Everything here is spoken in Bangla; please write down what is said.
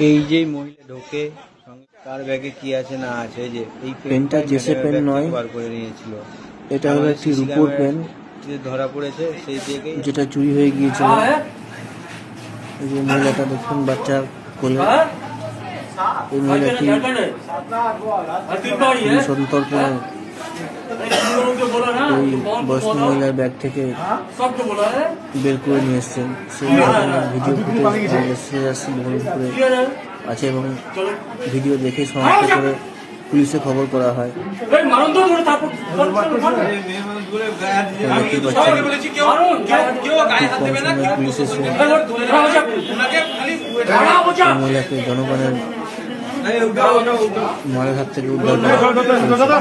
এই যে মহিলা ঢোকে সঙ্গে কার ব্যাগে কি আছে না আছে, যে এই পেনটা জেসে পেন নয়, বার করে নিয়েছিল। এটা হলো একটি রূপোর পেন ধরা পড়েছে সেই থেকে যেটা চুরি হয়ে গিয়েছিল। এই যে মহিলাটা দেখুন বাচ্চা কোলে, এই মহিলাটি সন্তর্পণে ওই বয়স্ক মহিলার ব্যাগ থেকে বের করে নিয়ে এসছেন। সেই ভিডিও ফুটেজ আছে এবং ভিডিও দেখে শনাক্ত করে পুলিশে খবর করা হয়। পুলিশ এসে মহিলাকে জনগণের মারের হাত থেকে উদ্ধার করা।